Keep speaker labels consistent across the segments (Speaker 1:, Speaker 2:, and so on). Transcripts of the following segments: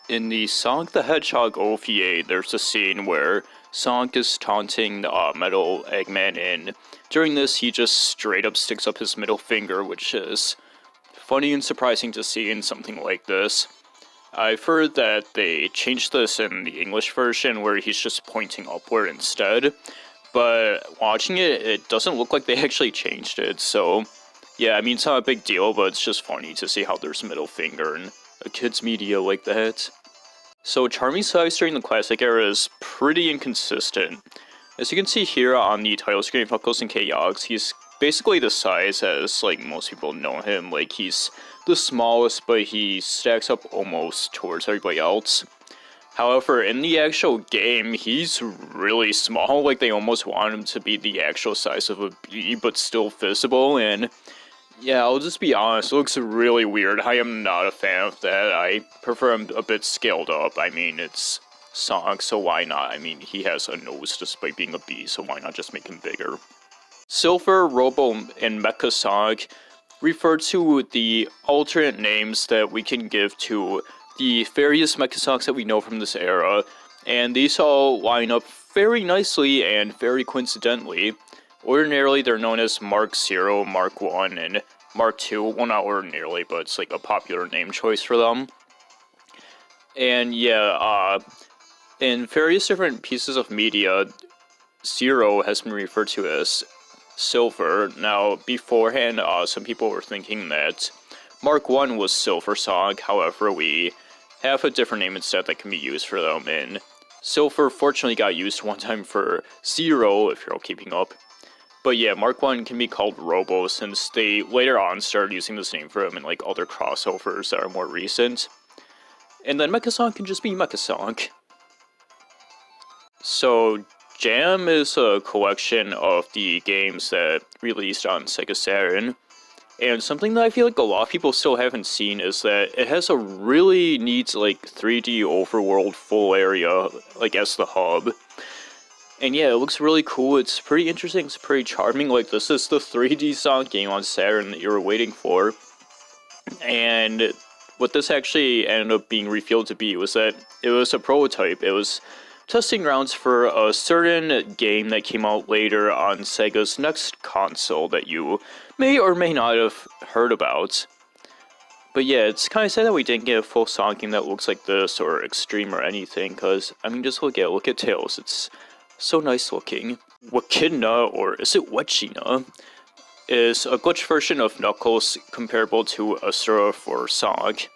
Speaker 1: In the Sonic the Hedgehog OVA, there's a scene where Sonic is taunting Metal Eggman, and during this, he just straight up sticks up his middle finger, which is funny and surprising to see in something like this. I've heard that they changed this in the English version, where he's just pointing upward instead, but watching it, it doesn't look like they actually changed it, so yeah, I mean, it's not a big deal, but it's just funny to see how there's middle finger in a kid's media like that. So Charmy's size during the classic era is pretty inconsistent. As you can see here on the title screen of Knuckles and Chaos, he's basically the size as like most people know him. Like he's the smallest, but he stacks up almost towards everybody else. However, in the actual game, he's really small. Like they almost want him to be the actual size of a bee, but still visible. And yeah, I'll just be honest, it looks really weird. I am not a fan of that. I prefer him a bit scaled up. I mean, it's Sonic, so why not? I mean, he has a nose despite being a bee, so why not just make him bigger? Silver, Robo, and Mecha Sonic refer to the alternate names that we can give to the various Mecha Sonics that we know from this era, and these all line up very nicely and very coincidentally. Ordinarily, they're known as Mark 0, Mark 1, and Mark 2. Well, not ordinarily, but it's like a popular name choice for them. And yeah, in various different pieces of media, 0 has been referred to as Silver. Now, beforehand, some people were thinking that Mark 1 was Silver Sonic, however, we have a different name instead that can be used for them, and Silver fortunately got used one time for 0, if you're all keeping up. But yeah, Mark 1 can be called Robo since they later on started using this name for him in like other crossovers that are more recent. And then Mecha Sonic can just be Mecha Sonic. So Jam is a collection of the games that released on Sega Saturn. And something that I feel like a lot of people still haven't seen is that it has a really neat like 3D overworld full area like as the hub. And yeah, it looks really cool, it's pretty interesting, it's pretty charming, like this is the 3D Sonic game on Saturn that you were waiting for. And what this actually ended up being revealed to be was that it was a prototype. It was testing grounds for a certain game that came out later on Sega's next console that you may or may not have heard about. But yeah, it's kind of sad that we didn't get a full Sonic game that looks like this or Extreme or anything, because, I mean, just look at Tails, it's so nice looking. Wakidna, or is it Wechina, is a glitch version of Knuckles comparable to Asura for Sonic.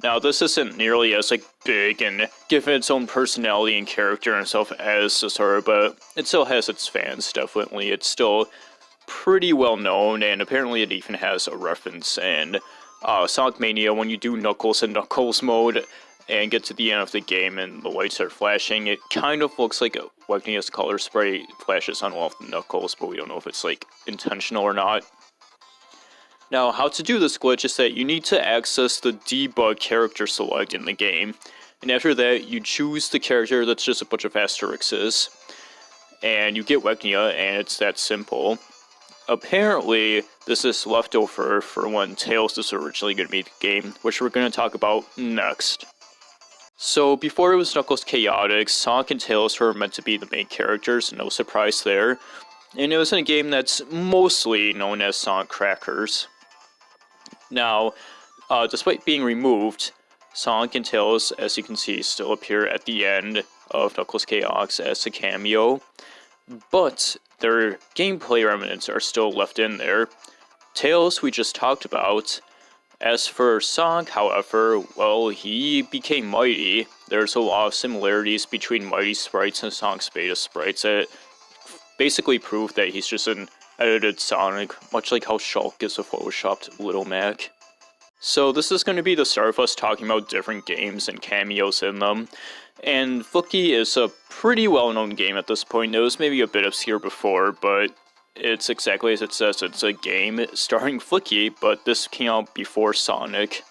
Speaker 1: Now, this isn't nearly as like big and given its own personality and character and stuff as Asura, but it still has its fans, definitely. It's still pretty well known, and apparently it even has a reference in Sonic Mania when you do Knuckles in Knuckles mode and get to the end of the game and the lights are flashing. It kind of looks like Wagner's color spray flashes on all of the Knuckles, but we don't know if it's like intentional or not. Now, how to do this glitch is that you need to access the debug character select in the game, and after that you choose the character that's just a bunch of asterisks, and you get Wagner, and it's that simple. Apparently, this is leftover for when Tails is originally going to be the game, which we're going to talk about next. So, before it was Knuckles Chaotix, Sonic and Tails were meant to be the main characters, no surprise there. And it was in a game that's mostly known as Sonic Crackers. Now, despite being removed, Sonic and Tails, as you can see, still appear at the end of Knuckles Chaotix as a cameo. But their gameplay remnants are still left in there. Tails, we just talked about. As for Sonic, however, well, he became Mighty. There's a lot of similarities between Mighty sprites and Sonic's beta sprites that basically prove that he's just an edited Sonic, much like how Shulk is a photoshopped Little Mac. So this is going to be the start of us talking about different games and cameos in them. And Fookie is a pretty well-known game at this point. It was maybe a bit obscure before, but it's exactly as it says. It's a game starring Fookie, but this came out before Sonic.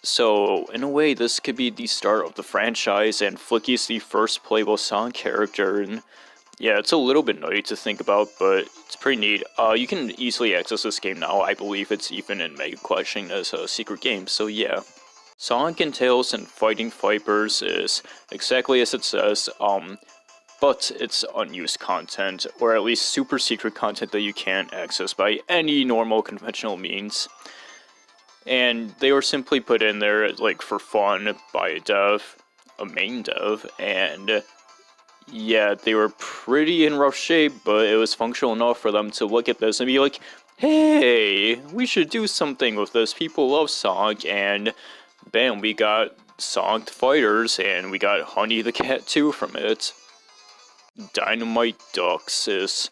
Speaker 1: So, in a way, this could be the start of the franchise, and Flickie's the first playable Sonic character, and yeah, it's a little bit nutty to think about, but it's pretty neat. You can easily access this game now. I believe it's even in Mega Collection as a secret game, so yeah. Sonic and Tails and Fighting Vipers is exactly as it says, but it's unused content, or at least super secret content that you can't access by any normal conventional means. And they were simply put in there like for fun by a main dev, and yeah, they were pretty in rough shape, but it was functional enough for them to look at this and be like, hey, we should do something with this, people love Sonic, and bam, we got Sonic Fighters, and we got Honey the Cat 2 from it. Dynamite Ducks is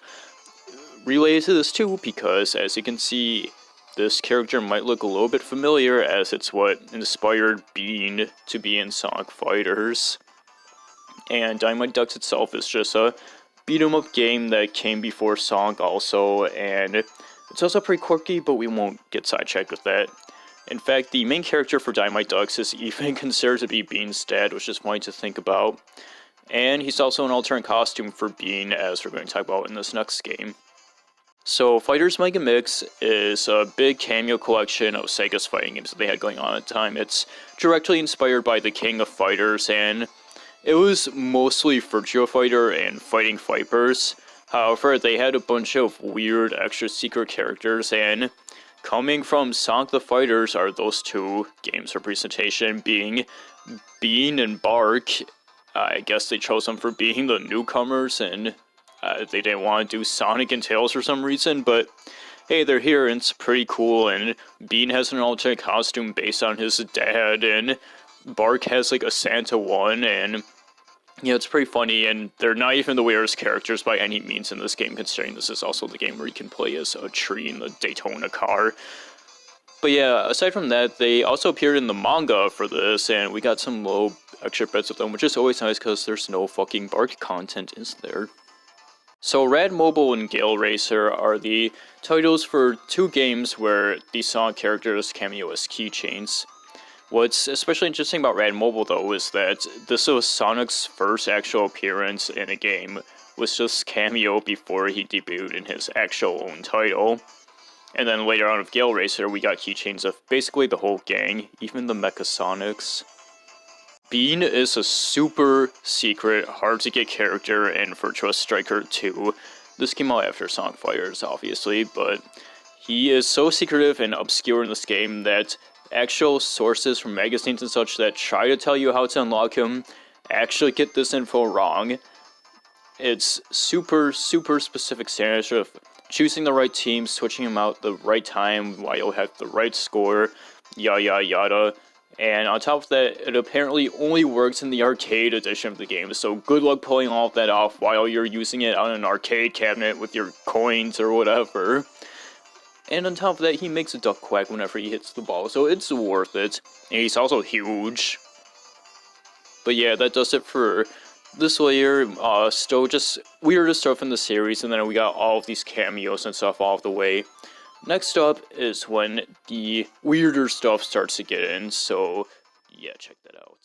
Speaker 1: related to this too, because as you can see, this character might look a little bit familiar, as it's what inspired Bean to be in Sonic Fighters. And Dynamite Ducks itself is just a beat-em-up game that came before Sonic also, and it's also pretty quirky, but we won't get sidetracked with that. In fact, the main character for Dynamite Ducks is even considered to be Bean's dad, which is funny to think about. And he's also an alternate costume for Bean, as we're going to talk about in this next game. So, Fighters Mega Mix is a big cameo collection of Sega's fighting games that they had going on at the time. It's directly inspired by the King of Fighters, and it was mostly Virtua Fighter and Fighting Vipers. However, they had a bunch of weird extra secret characters, and coming from Sonic the Fighters are those two games for presentation, being Bean and Bark. I guess they chose them for being the newcomers, and they didn't want to do Sonic and Tails for some reason, but hey, they're here, and it's pretty cool, and Bean has an alternate costume based on his dad, and Bark has like a Santa one, and yeah, it's pretty funny, and they're not even the weirdest characters by any means in this game, considering this is also the game where you can play as a tree in the Daytona car. But yeah, aside from that, they also appeared in the manga for this, and we got some little extra bits of them, which is always nice because there's no fucking Bark content, is there? So Rad Mobile and Gale Racer are the titles for two games where the Sonic characters cameo as keychains. What's especially interesting about Rad Mobile, though, is that this was Sonic's first actual appearance in a game, was just cameo before he debuted in his actual own title. And then later on with Gale Racer, we got keychains of basically the whole gang, even the Mecha Sonics. Bean is a super secret, hard to get character in Virtua Striker 2. This came out after Sonic Fighters, obviously, but he is so secretive and obscure in this game that actual sources from magazines and such that try to tell you how to unlock him actually get this info wrong. It's super specific standards of choosing the right team, switching him out the right time while you'll have the right score, yada yada. And on top of that, it apparently only works in the arcade edition of the game, so good luck pulling all of that off while you're using it on an arcade cabinet with your coins or whatever. And on top of that, he makes a duck quack whenever he hits the ball, so it's worth it. And he's also huge. But yeah, that does it for this layer. Still just weirder stuff in the series, and then we got all of these cameos and stuff all of the way. Next up is when the weirder stuff starts to get in, so yeah, check that out.